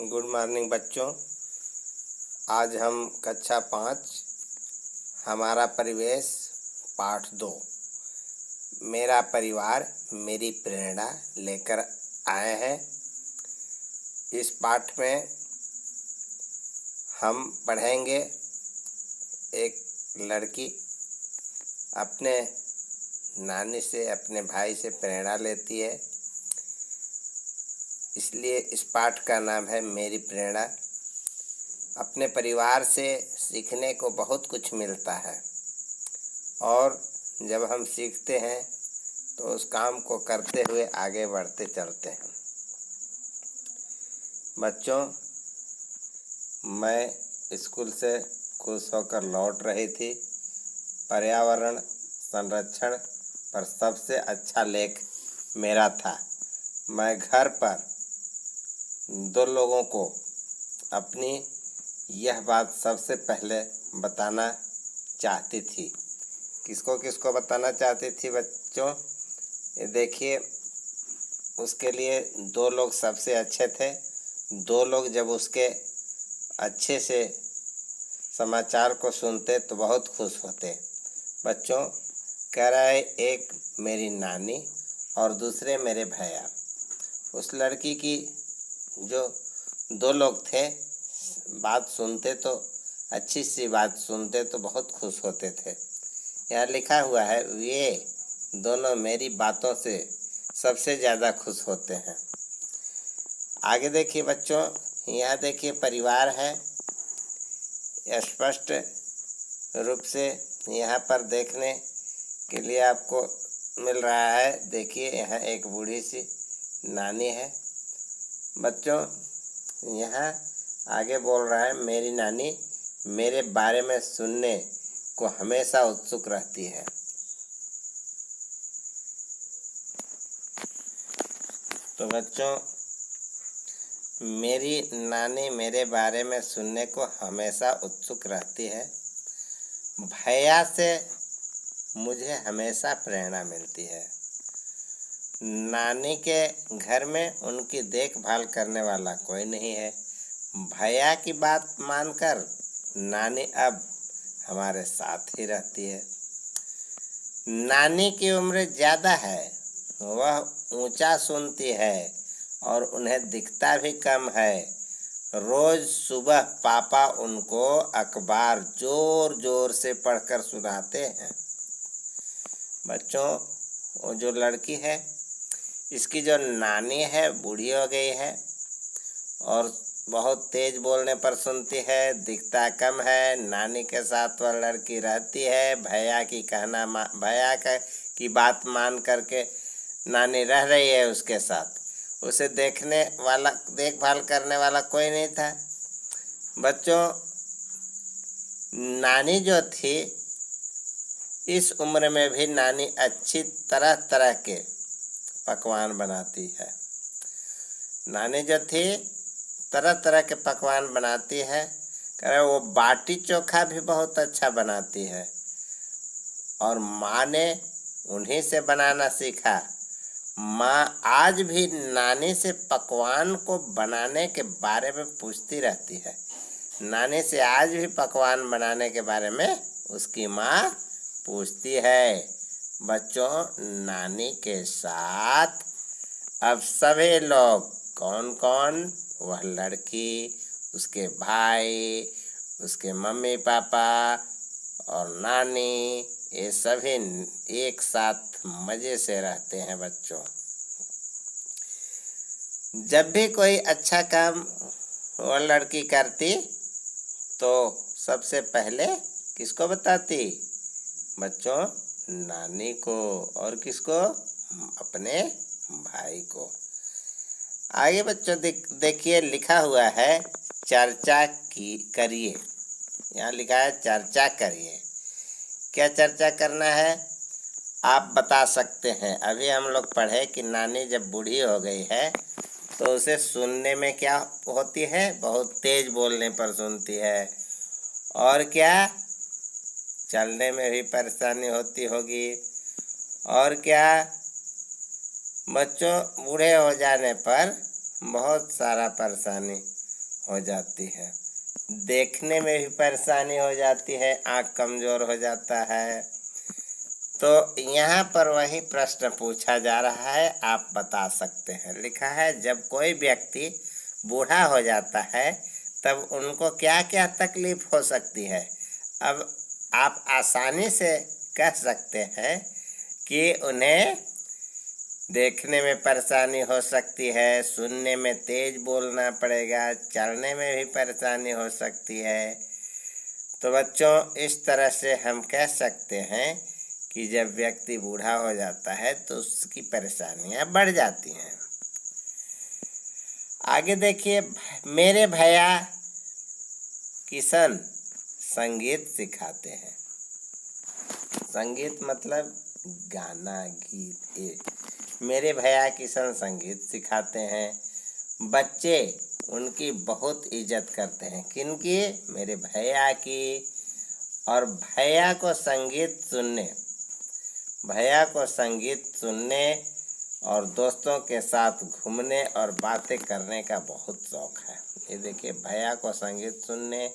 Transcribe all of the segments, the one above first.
Good morning बच्चों। आज हम कक्षा 5 हमारा परिवेश पाठ 2 मेरा परिवार मेरी प्रेरणा लेकर आए हैं। इस पाठ में हम पढ़ेंगे एक लड़की अपने नानी से अपने भाई से प्रेरणा लेती है, इसलिए इस पाठ का नाम है मेरी प्रेरणा। अपने परिवार से सीखने को बहुत कुछ मिलता है और जब हम सीखते हैं तो उस काम को करते हुए आगे बढ़ते चलते हैं। बच्चों, मैं स्कूल से खुश होकर लौट रही थी। पर्यावरण संरक्षण पर सबसे अच्छा लेख मेरा था। मैं घर पर 2 लोगों को अपनी यह बात सबसे पहले बताना चाहती थी। किसको किसको बताना चाहती थी बच्चों? ये देखिए, उसके लिए 2 लोग सबसे अच्छे थे। 2 लोग जब उसके अच्छे से समाचार को सुनते तो बहुत खुश होते। बच्चों, कह रहा है एक मेरी नानी और दूसरे मेरे भैया। उस लड़की की जो 2 लोग थे, बात सुनते तो अच्छी सी बात सुनते तो बहुत खुश होते थे। यहाँ लिखा हुआ है वे दोनों मेरी बातों से सबसे ज़्यादा खुश होते हैं। आगे देखिए बच्चों, यहाँ देखिए परिवार है। स्पष्ट रूप से यहाँ पर देखने के लिए आपको मिल रहा है। देखिए, यहाँ एक बूढ़ी सी नानी है। बच्चों, यहाँ आगे बोल रहा है मेरी नानी मेरे बारे में सुनने को हमेशा उत्सुक रहती है। तो बच्चों, मेरी नानी मेरे बारे में सुनने को हमेशा उत्सुक रहती है। भैया से मुझे हमेशा प्रेरणा मिलती है। नानी के घर में उनकी देखभाल करने वाला कोई नहीं है। भैया की बात मानकर नानी अब हमारे साथ ही रहती है। नानी की उम्र ज़्यादा है, वह ऊंचा सुनती है और उन्हें दिखता भी कम है। रोज सुबह पापा उनको अखबार जोर जोर से पढ़कर सुनाते हैं। बच्चों, वो जो लड़की है, इसकी जो नानी है बूढ़ी हो गई है और बहुत तेज बोलने पर सुनती है, दिखता कम है। नानी के साथ वह लड़की रहती है। भैया की बात मान करके नानी रह रही है उसके साथ। उसे देखभाल करने वाला कोई नहीं था। बच्चों, नानी जो थी, इस उम्र में भी नानी अच्छी तरह तरह के पकवान बनाती है। नानी जो थी तरह तरह के पकवान बनाती है। वो बाटी चोखा भी बहुत अच्छा बनाती है और माँ ने उन्हीं से बनाना सीखा। माँ आज भी नानी से पकवान को बनाने के बारे में पूछती रहती है। नानी से आज भी पकवान बनाने के बारे में उसकी माँ पूछती है। बच्चों, नानी के साथ अब सभी लोग कौन कौन? वह लड़की, उसके भाई, उसके मम्मी पापा और नानी, ये सभी एक साथ मज़े से रहते हैं। बच्चों, जब भी कोई अच्छा काम वह लड़की करती तो सबसे पहले किसको बताती? बच्चों, नानी को। और किसको? अपने भाई को। आगे बच्चों देखिए, लिखा हुआ है चर्चा करिए। यहाँ लिखा है चर्चा करिए। क्या चर्चा करना है आप बता सकते हैं? अभी हम लोग पढ़े कि नानी जब बूढ़ी हो गई है तो उसे सुनने में क्या होती है? बहुत तेज बोलने पर सुनती है। और क्या? चलने में भी परेशानी होती होगी। और क्या? बच्चों, बूढ़े हो जाने पर बहुत सारा परेशानी हो जाती है, देखने में भी परेशानी हो जाती है, आँख कमज़ोर हो जाता है। तो यहाँ पर वही प्रश्न पूछा जा रहा है, आप बता सकते हैं। लिखा है जब कोई व्यक्ति बूढ़ा हो जाता है तब उनको क्या क्या तकलीफ हो सकती है। अब आप आसानी से कह सकते हैं कि उन्हें देखने में परेशानी हो सकती है, सुनने में तेज बोलना पड़ेगा, चलने में भी परेशानी हो सकती है। तो बच्चों इस तरह से हम कह सकते हैं कि जब व्यक्ति बूढ़ा हो जाता है तो उसकी परेशानियां बढ़ जाती हैं। आगे देखिए, मेरे भैया किशन संगीत सिखाते हैं। संगीत मतलब गाना, गीत। ये मेरे भैया किशन संगीत सिखाते हैं। बच्चे उनकी बहुत इज्जत करते हैं। किनकी? मेरे भैया की। और भैया को संगीत सुनने और दोस्तों के साथ घूमने और बातें करने का बहुत शौक है। ये देखिए, भैया को संगीत सुनने,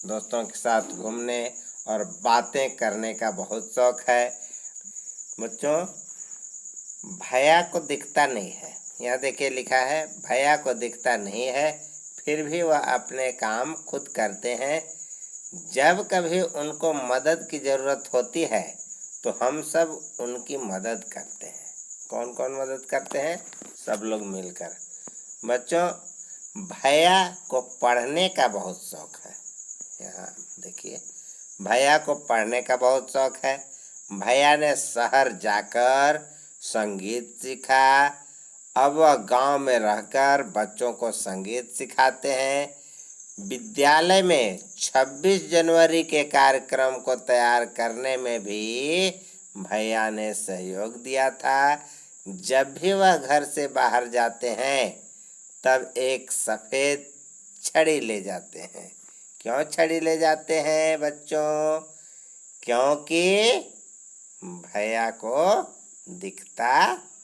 दोस्तों के साथ घूमने और बातें करने का बहुत शौक है। बच्चों, भैया को दिखता नहीं है। यहाँ देखिए लिखा है भैया को दिखता नहीं है, फिर भी वह अपने काम खुद करते हैं। जब कभी उनको मदद की ज़रूरत होती है तो हम सब उनकी मदद करते हैं। कौन कौन मदद करते हैं? सब लोग मिलकर। बच्चों, भैया को पढ़ने का बहुत शौक है। यहाँ देखिए, भैया को पढ़ने का बहुत शौक है। भैया ने शहर जाकर संगीत सीखा। अब वह गांव में रहकर बच्चों को संगीत सिखाते हैं। विद्यालय में 26 जनवरी के कार्यक्रम को तैयार करने में भी भैया ने सहयोग दिया था। जब भी वह घर से बाहर जाते हैं तब एक सफ़ेद छड़ी ले जाते हैं। क्यों छड़ी ले जाते हैं बच्चों? क्योंकि भैया को दिखता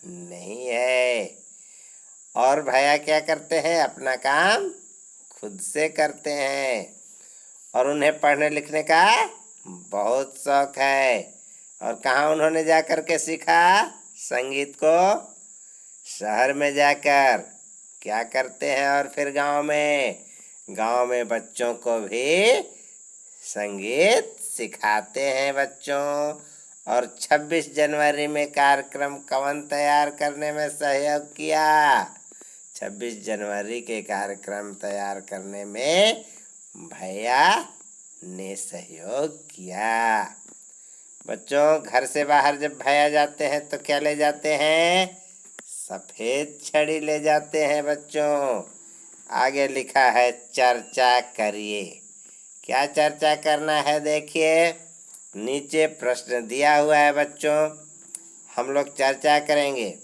नहीं है और भैया क्या करते हैं? अपना काम खुद से करते हैं। और उन्हें पढ़ने लिखने का बहुत शौक है। और कहाँ उन्होंने जा कर के सीखा संगीत को? शहर में जाकर। क्या करते हैं? और फिर गांव में बच्चों को भी संगीत सिखाते हैं बच्चों। और 26 जनवरी में कार्यक्रम कौन तैयार करने में सहयोग किया? 26 जनवरी के कार्यक्रम तैयार करने में भैया ने सहयोग किया। बच्चों, घर से बाहर जब भैया जाते हैं तो क्या ले जाते हैं? सफ़ेद छड़ी ले जाते हैं बच्चों। आगे लिखा है चर्चा करिए। क्या चर्चा करना है? देखिए, नीचे प्रश्न दिया हुआ है बच्चों। हम लोग चर्चा करेंगे।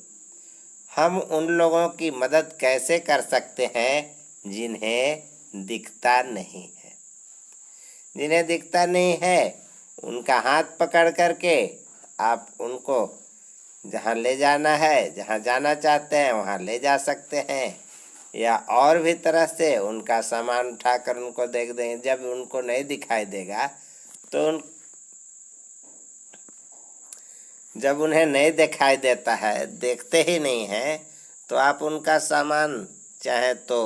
हम उन लोगों की मदद कैसे कर सकते हैं जिन्हें दिखता नहीं है? जिन्हें दिखता नहीं है उनका हाथ पकड़ करके आप उनको जहाँ ले जाना है, जहाँ जाना चाहते हैं वहाँ ले जा सकते हैं। या और भी तरह से उनका सामान उठाकर उनको देख देंगे। जब उनको नहीं दिखाई देगा तो जब उन्हें नहीं दिखाई देता है, देखते ही नहीं हैं, तो आप उनका सामान चाहे तो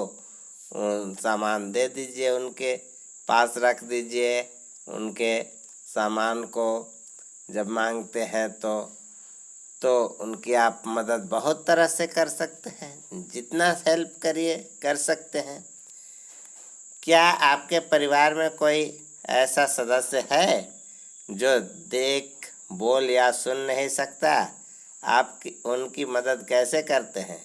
सामान दे दीजिए, उनके पास रख दीजिए। उनके सामान को जब मांगते हैं तो उनकी आप मदद बहुत तरह से कर सकते हैं। जितना हेल्प करिए कर सकते हैं। क्या आपके परिवार में कोई ऐसा सदस्य है जो देख, बोल या सुन नहीं सकता? आप उनकी मदद कैसे करते हैं?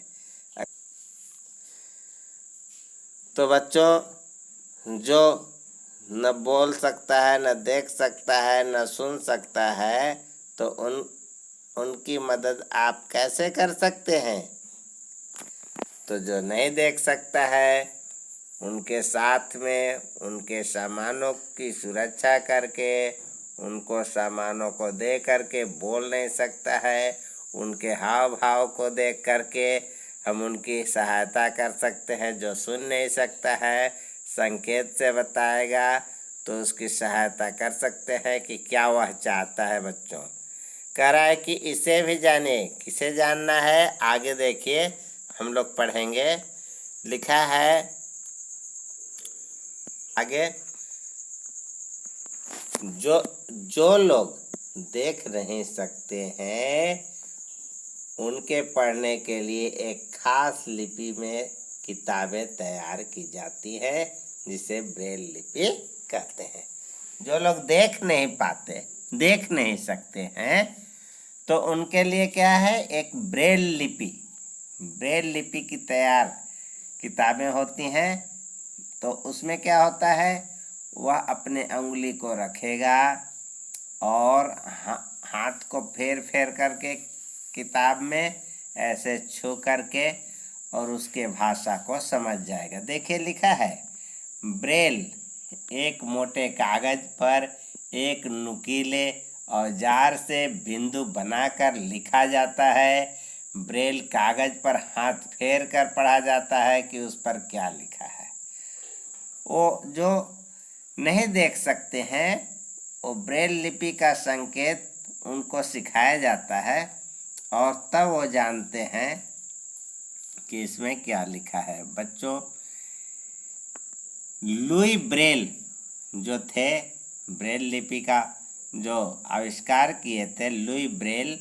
तो बच्चों, जो न बोल सकता है, न देख सकता है, न सुन सकता है, तो उनकी मदद आप कैसे कर सकते हैं? तो जो नहीं देख सकता है उनके साथ में उनके सामानों की सुरक्षा करके, उनको सामानों को दे करके, बोल नहीं सकता है, उनके हाव भाव को देख करके हम उनकी सहायता कर सकते हैं। जो सुन नहीं सकता है, संकेत से बताएगा तो उसकी सहायता कर सकते हैं कि क्या वह चाहता है। बच्चों कह रहा है कि इसे भी जानिए। किसे जानना है आगे देखिए, हम लोग पढ़ेंगे। लिखा है आगे, जो लोग देख नहीं सकते हैं उनके पढ़ने के लिए एक खास लिपि में किताबें तैयार की जाती है जिसे ब्रेल लिपि कहते हैं। जो लोग देख नहीं पाते, देख नहीं सकते हैं, तो उनके लिए क्या है, एक ब्रेल लिपि की तैयार किताबें होती हैं। तो उसमें क्या होता है, वह अपने अंगुली को रखेगा और हाथ को फेर फेर करके किताब में ऐसे छू करके और उसके भाषा को समझ जाएगा। देखिए लिखा है, ब्रेल एक मोटे कागज पर एक नुकीले औजार से बिंदु बनाकर लिखा जाता है। ब्रेल कागज पर हाथ फेर कर पढ़ा जाता है कि उस पर क्या लिखा है। वो जो नहीं देख सकते हैं वो ब्रेल लिपि का संकेत उनको सिखाया जाता है और तब वो जानते हैं कि इसमें क्या लिखा है। बच्चों लुई ब्रेल जो थे, ब्रेल लिपि का जो आविष्कार किए थे, लुई ब्रेल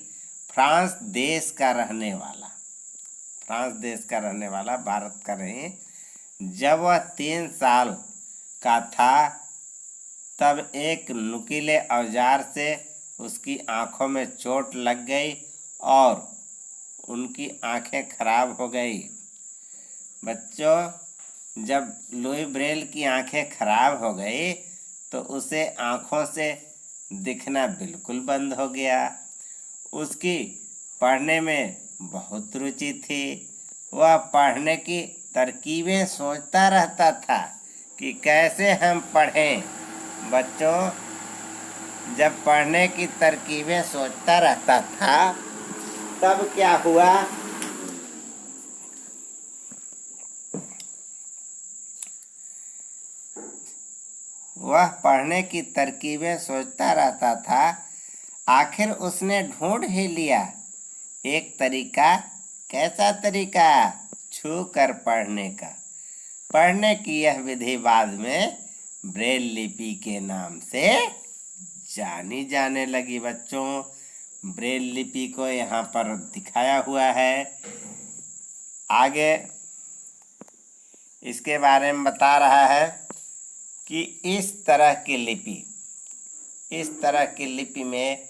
फ्रांस देश का रहने वाला भारत का नहीं। जब वह 3 साल का था तब एक नुकीले औजार से उसकी आंखों में चोट लग गई और उनकी आंखें खराब हो गई। बच्चों जब लुई ब्रेल की आंखें खराब हो गई तो उसे आंखों से दिखना बिल्कुल बंद हो गया। उसकी पढ़ने में बहुत रुचि थी। वह पढ़ने की तरकीबें सोचता रहता था कि कैसे हम पढ़ें। बच्चों जब पढ़ने की तरकीबें सोचता रहता था तब क्या हुआ, वह पढ़ने की तरकीबें सोचता रहता था। आखिर उसने ढूंढ ही लिया एक तरीका। कैसा तरीका? छू कर पढ़ने का। पढ़ने की यह विधि बाद में ब्रेल लिपि के नाम से जानी जाने लगी। बच्चों ब्रेल लिपि को यहाँ पर दिखाया हुआ है। आगे इसके बारे में बता रहा है कि इस तरह की लिपि में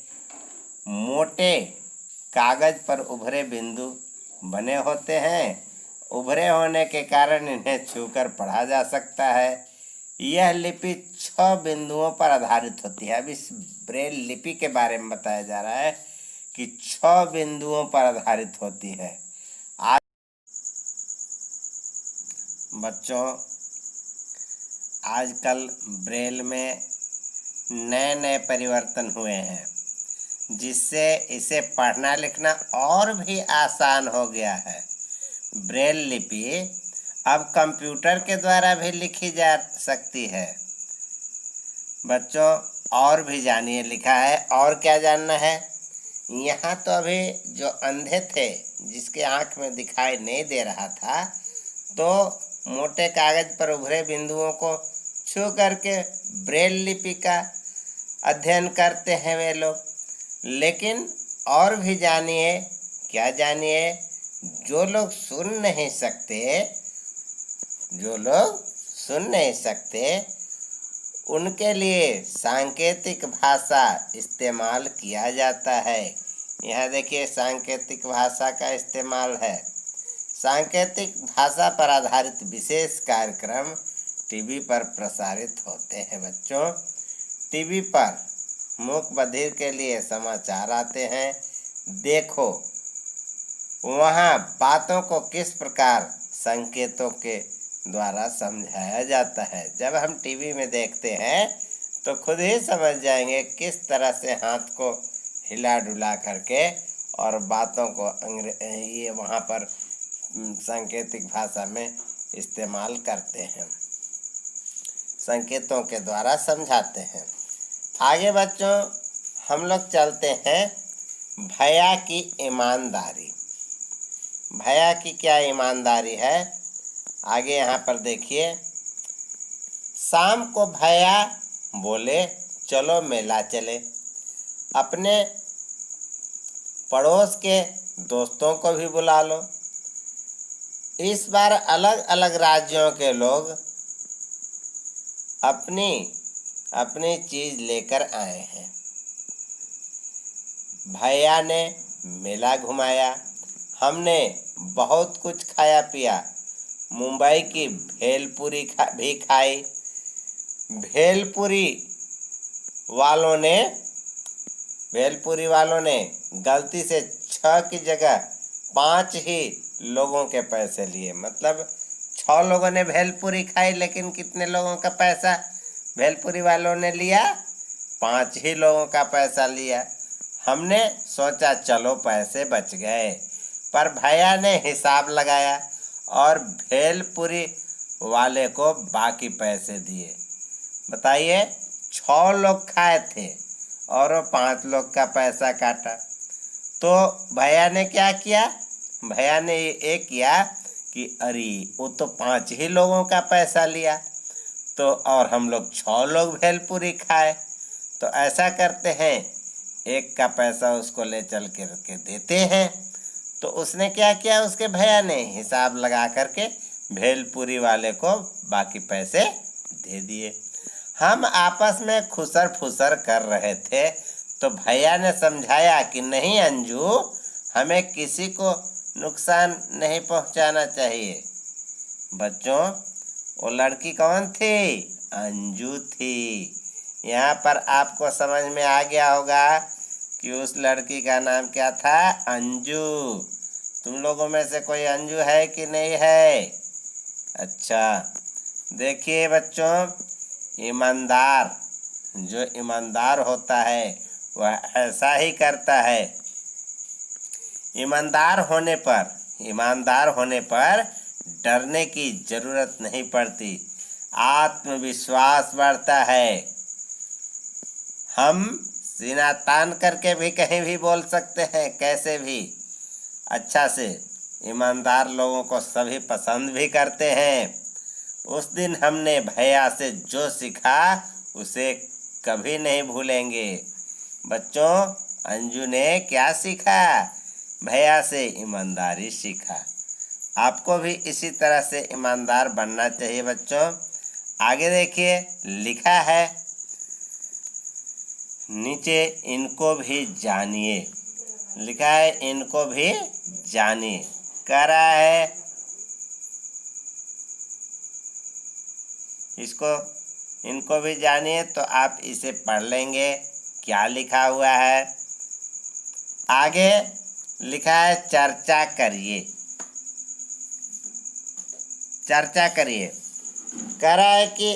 मोटे कागज पर उभरे बिंदु बने होते हैं। उभरे होने के कारण इन्हें छूकर पढ़ा जा सकता है। यह लिपि 6 बिंदुओं पर आधारित होती है। अब इस ब्रेल लिपि के बारे में बताया जा रहा है कि 6 बिंदुओं पर आधारित होती है। आज बच्चों आजकल ब्रेल में नए नए परिवर्तन हुए हैं जिससे इसे पढ़ना लिखना और भी आसान हो गया है। ब्रेल लिपि अब कंप्यूटर के द्वारा भी लिखी जा सकती है। बच्चों और भी जानिए, लिखा है और क्या जानना है। यहाँ तो अभी जो अंधे थे जिसके आँख में दिखाई नहीं दे रहा था तो मोटे कागज पर उभरे बिंदुओं को छू करके ब्रेल लिपि का अध्ययन करते हैं वे लोग। लेकिन और भी जानिए, क्या जानिए, जो लोग सुन नहीं सकते उनके लिए सांकेतिक भाषा इस्तेमाल किया जाता है। यहाँ देखिए सांकेतिक भाषा का इस्तेमाल है। सांकेतिक भाषा पर आधारित विशेष कार्यक्रम टीवी पर प्रसारित होते हैं। बच्चों टीवी पर मूक बधिर के लिए समाचार आते हैं। देखो वहाँ बातों को किस प्रकार संकेतों के द्वारा समझाया जाता है। जब हम टीवी में देखते हैं तो खुद ही समझ जाएंगे किस तरह से हाथ को हिला डुला करके और बातों को ये वहाँ पर सांकेतिक भाषा में इस्तेमाल करते हैं। संकेतों के द्वारा समझाते हैं। आगे बच्चों हम लोग चलते हैं भैया की ईमानदारी। भैया की क्या ईमानदारी है, आगे यहाँ पर देखिए। शाम को भैया बोले चलो मेला चले। अपने पड़ोस के दोस्तों को भी बुला लो। इस बार अलग अलग राज्यों के लोग अपनी अपनी चीज लेकर आए हैं। भैया ने मेला घुमाया, हमने बहुत कुछ खाया पिया। मुंबई की भेलपुरी भी खाई। भेलपुरी वालों ने गलती से 6 की जगह 5 ही लोगों के पैसे लिए। मतलब 6 लोगों ने भेलपुरी खाई, लेकिन कितने लोगों का पैसा भेलपुरी वालों ने लिया? 5 ही लोगों का पैसा लिया। हमने सोचा चलो पैसे बच गए, पर भैया ने हिसाब लगाया और भेलपुरी वाले को बाकी पैसे दिए। बताइए, 6 लोग खाए थे और वो 5 लोग का पैसा काटा। तो भैया ने क्या किया? भैया ने ये किया कि अरे वो तो 5 ही लोगों का पैसा लिया, तो और हम लोग 6 लोग भेलपुरी खाए, तो ऐसा करते हैं एक का पैसा उसको ले चल के देते हैं। तो उसने क्या किया? उसके भैया ने हिसाब लगा करके भेलपुरी वाले को बाकी पैसे दे दिए। हम आपस में खुसर फुसर कर रहे थे, तो भैया ने समझाया कि नहीं अंजू, हमें किसी को नुकसान नहीं पहुंचाना चाहिए। बच्चों, वो लड़की कौन थी? अंजू थी। यहाँ पर आपको समझ में आ गया होगा कि उस लड़की का नाम क्या था? अंजू। तुम लोगों में से कोई अंजू है कि नहीं है? अच्छा, देखिए बच्चों, ईमानदार जो ईमानदार होता है वह ऐसा ही करता है। ईमानदार होने पर डरने की जरूरत नहीं पड़ती, आत्मविश्वास बढ़ता है। हम सीना तान करके भी कहीं भी बोल सकते हैं, कैसे भी अच्छा से। ईमानदार लोगों को सभी पसंद भी करते हैं। उस दिन हमने भैया से जो सीखा उसे कभी नहीं भूलेंगे। बच्चों, अंजू ने क्या सीखा? भैया से ईमानदारी सीखा। आपको भी इसी तरह से ईमानदार बनना चाहिए बच्चों। आगे देखिए, लिखा है नीचे, इनको भी जानिए। लिखा है इनको भी जानिए। कह रहा है इनको भी जानिए, तो आप इसे पढ़ लेंगे क्या लिखा हुआ है। आगे लिखा है चर्चा करिए। चर्चा करिए। कह रहा है कि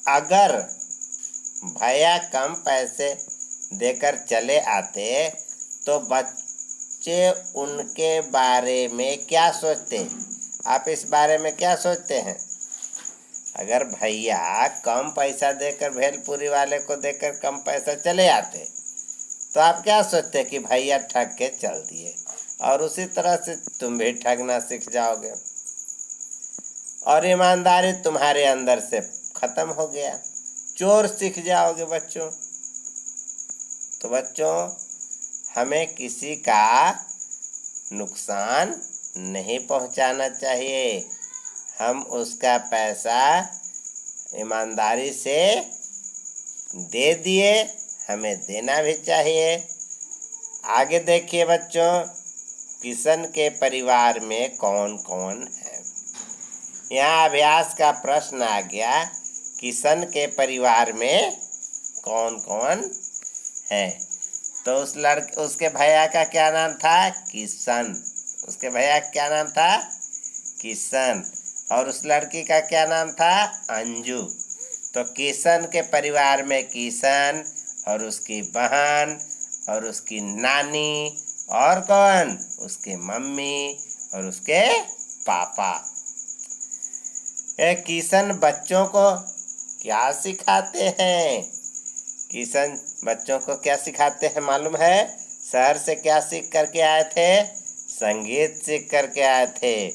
अगर भैया कम पैसे देकर चले आते तो बच्चे उनके बारे में क्या सोचते? आप इस बारे में क्या सोचते हैं? अगर भैया कम पैसा देकर भेलपुरी वाले को देकर कम पैसा चले आते, तो आप क्या सोचते कि भैया ठग के चल दिए, और उसी तरह से तुम भी ठगना सीख जाओगे और ईमानदारी तुम्हारे अंदर से खत्म हो गया, चोर सीख जाओगे बच्चों। तो बच्चों, हमें किसी का नुकसान नहीं पहुंचाना चाहिए। हम उसका पैसा ईमानदारी से दे दिए, हमें देना भी चाहिए। आगे देखिए बच्चों, किशन के परिवार में कौन कौन है। यहाँ अभ्यास का प्रश्न आ गया, किशन के परिवार में कौन कौन है। तो उसके भैया का क्या नाम था? किशन। उसके भैया का क्या नाम था? किशन। और उस लड़की का क्या नाम था? अंजू। तो किशन के परिवार में किशन और उसकी बहन और उसकी नानी और कौन? उसके मम्मी और उसके पापा। किशन बच्चों को क्या सिखाते हैं? किशन बच्चों को क्या सिखाते हैं मालूम है? शहर से क्या सीख करके आए थे? संगीत सीख करके आए थे।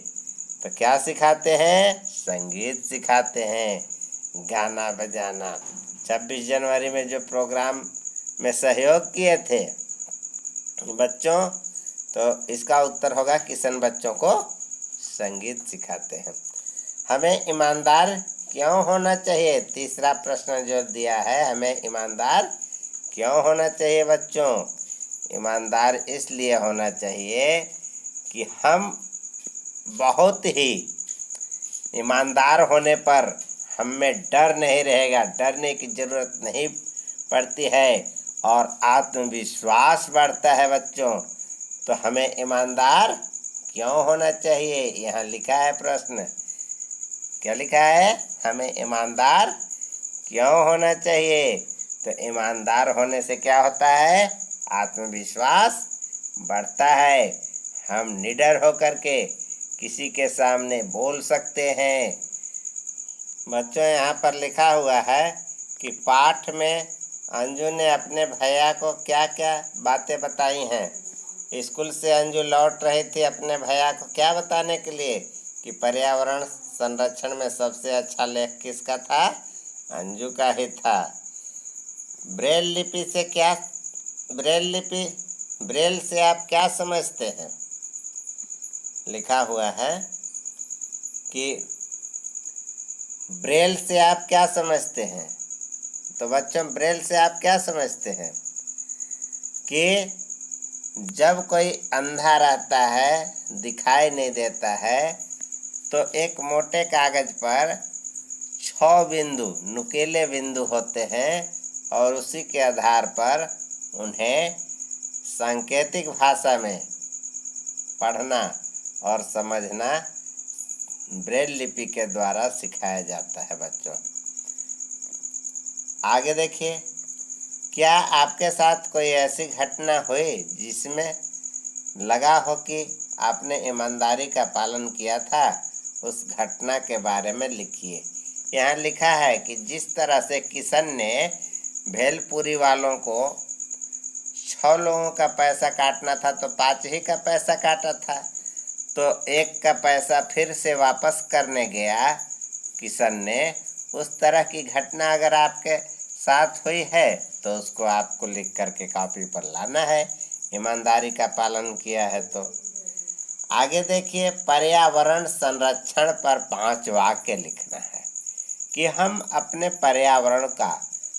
तो क्या सिखाते हैं? संगीत सिखाते हैं, गाना बजाना। 26 जनवरी में जो प्रोग्राम में सहयोग किए थे बच्चों, तो इसका उत्तर होगा किशन बच्चों को संगीत सिखाते हैं। हमें ईमानदार क्यों होना चाहिए? तीसरा प्रश्न जो दिया है, हमें ईमानदार क्यों होना चाहिए बच्चों? ईमानदार इसलिए होना चाहिए कि हम बहुत ही ईमानदार होने पर हम में डर नहीं रहेगा, डरने की जरूरत नहीं पड़ती है और आत्मविश्वास बढ़ता है बच्चों। तो हमें ईमानदार क्यों होना चाहिए? यहाँ लिखा है प्रश्न, क्या लिखा है? हमें ईमानदार क्यों होना चाहिए? तो ईमानदार होने से क्या होता है? आत्मविश्वास बढ़ता है। हम निडर होकर के किसी के सामने बोल सकते हैं। बच्चों यहाँ पर लिखा हुआ है कि पाठ में अंजू ने अपने भैया को क्या क्या बातें बताई हैं। स्कूल से अंजू लौट रही थी अपने भैया को क्या बताने के लिए कि पर्यावरण संरक्षण में सबसे अच्छा लेख किसका था? अंजू का ही था। ब्रेल लिपि से क्या, ब्रेल से आप क्या समझते हैं? लिखा हुआ है कि ब्रेल से आप क्या समझते हैं? तो बच्चों ब्रेल से आप क्या समझते हैं कि जब कोई अंधा रहता है, दिखाई नहीं देता है, तो एक मोटे कागज पर 6 बिंदु, नुकीले बिंदु होते हैं और उसी के आधार पर उन्हें सांकेतिक भाषा में पढ़ना और समझना ब्रेल लिपि के द्वारा सिखाया जाता है बच्चों। आगे देखिए, क्या आपके साथ कोई ऐसी घटना हुई जिसमें लगा हो कि आपने ईमानदारी का पालन किया था? उस घटना के बारे में लिखिए। यहाँ लिखा है कि जिस तरह से किशन ने भेलपुरी वालों को 6 लोगों का पैसा काटना था तो 5 ही का पैसा काटा था, तो 1 का पैसा फिर से वापस करने गया किशन ने। उस तरह की घटना अगर आपके साथ हुई है तो उसको आपको लिख करके कॉपी पर लाना है, ईमानदारी का पालन किया है तो। आगे देखिए, पर्यावरण संरक्षण पर 5 वाक्य लिखना है कि हम अपने पर्यावरण का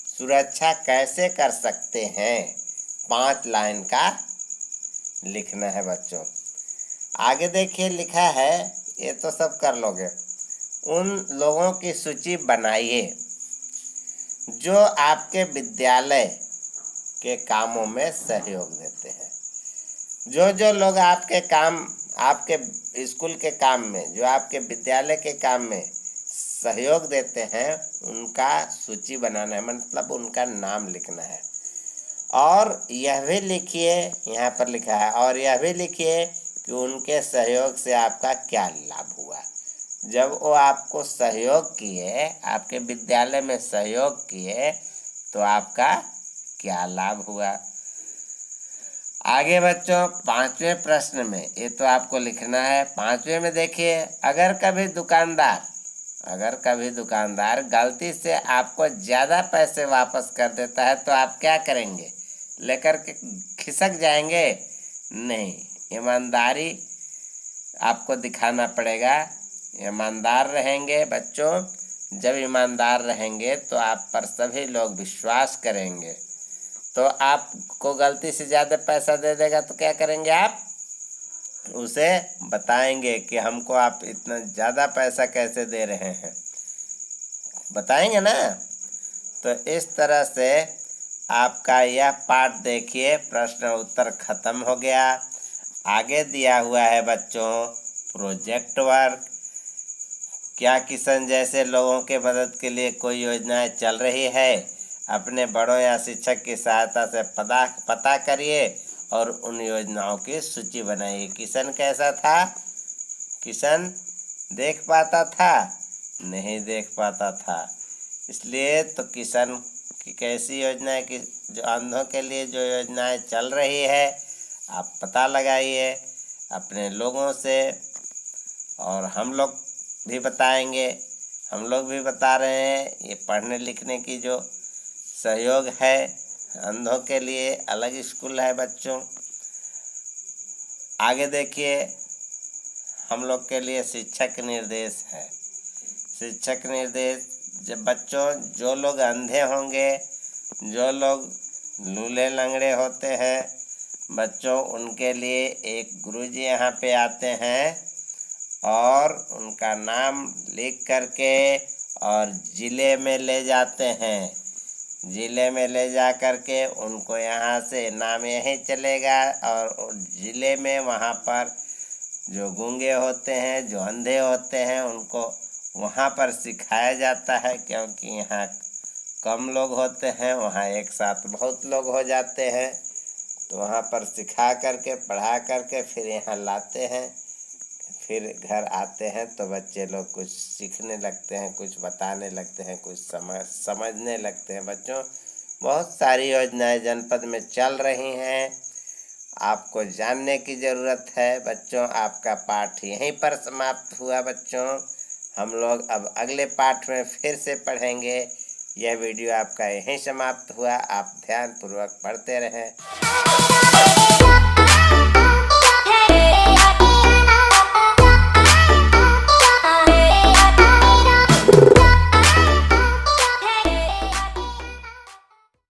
सुरक्षा कैसे कर सकते हैं। 5 लाइन का लिखना है बच्चों। आगे देखिए लिखा है, ये तो सब कर लोगे, उन लोगों की सूची बनाइए जो आपके विद्यालय के कामों में सहयोग देते हैं। जो लोग आपके स्कूल के काम में, जो आपके विद्यालय के काम में सहयोग देते हैं, उनका सूची बनाना है, मतलब उनका नाम लिखना है। और यह भी लिखिए, यहाँ पर लिखा है, और यह भी लिखिए कि उनके सहयोग से आपका क्या लाभ हुआ। जब वो आपको सहयोग किए, आपके विद्यालय में सहयोग किए, तो आपका क्या लाभ हुआ। आगे बच्चों 5वें प्रश्न में, ये तो आपको लिखना है। 5वें में देखिए, अगर कभी दुकानदार गलती से आपको ज़्यादा पैसे वापस कर देता है तो आप क्या करेंगे? लेकर के खिसक जाएंगे? नहीं, ईमानदारी आपको दिखाना पड़ेगा। ईमानदार रहेंगे बच्चों। जब ईमानदार रहेंगे तो आप पर सभी लोग विश्वास करेंगे। तो आपको गलती से ज़्यादा पैसा दे देगा तो क्या करेंगे आप? उसे बताएंगे कि हमको आप इतना ज़्यादा पैसा कैसे दे रहे हैं, बताएंगे ना। तो इस तरह से आपका यह पाठ देखिए, प्रश्न उत्तर खत्म हो गया। आगे दिया हुआ है बच्चों प्रोजेक्ट वर्क। क्या किशन जैसे लोगों के मदद के लिए कोई योजनाएं चल रही है? अपने बड़ों या शिक्षक की सहायता से पता करिए और उन योजनाओं की सूची बनाइए। किशन कैसा था? किशन देख पाता था? नहीं देख पाता था। इसलिए तो किसान की कैसी योजना है कि जो अंधों के लिए जो योजनाएं चल रही है आप पता लगाइए अपने लोगों से, और हम लोग भी बताएंगे, हम लोग भी बता रहे हैं। ये पढ़ने लिखने की जो सहयोग है अंधों के लिए अलग स्कूल है बच्चों। आगे देखिए हम लोग के लिए शिक्षक निर्देश है। शिक्षक निर्देश जब बच्चों जो लोग अंधे होंगे, जो लोग लूले लंगड़े होते हैं बच्चों, उनके लिए एक गुरुजी यहाँ पे आते हैं और उनका नाम लिख करके और ज़िले में ले जाते हैं। ज़िले में ले जा करके उनको यहाँ से नाम यहीं चलेगा और ज़िले में वहाँ पर जो गूंगे होते हैं, जो अंधे होते हैं, उनको वहाँ पर सिखाया जाता है, क्योंकि यहाँ कम लोग होते हैं, वहाँ एक साथ बहुत लोग हो जाते हैं। तो वहाँ पर सिखा करके पढ़ा करके फिर यहाँ लाते हैं, फिर घर आते हैं तो बच्चे लोग कुछ सीखने लगते हैं, कुछ बताने लगते हैं, कुछ समझने लगते हैं। बच्चों बहुत सारी योजनाएं जनपद में चल रही हैं, आपको जानने की ज़रूरत है। बच्चों आपका पाठ यहीं पर समाप्त हुआ। बच्चों हम लोग अब अगले पाठ में फिर से पढ़ेंगे। यह वीडियो आपका यहीं समाप्त हुआ। आप ध्यानपूर्वक पढ़ते रहें।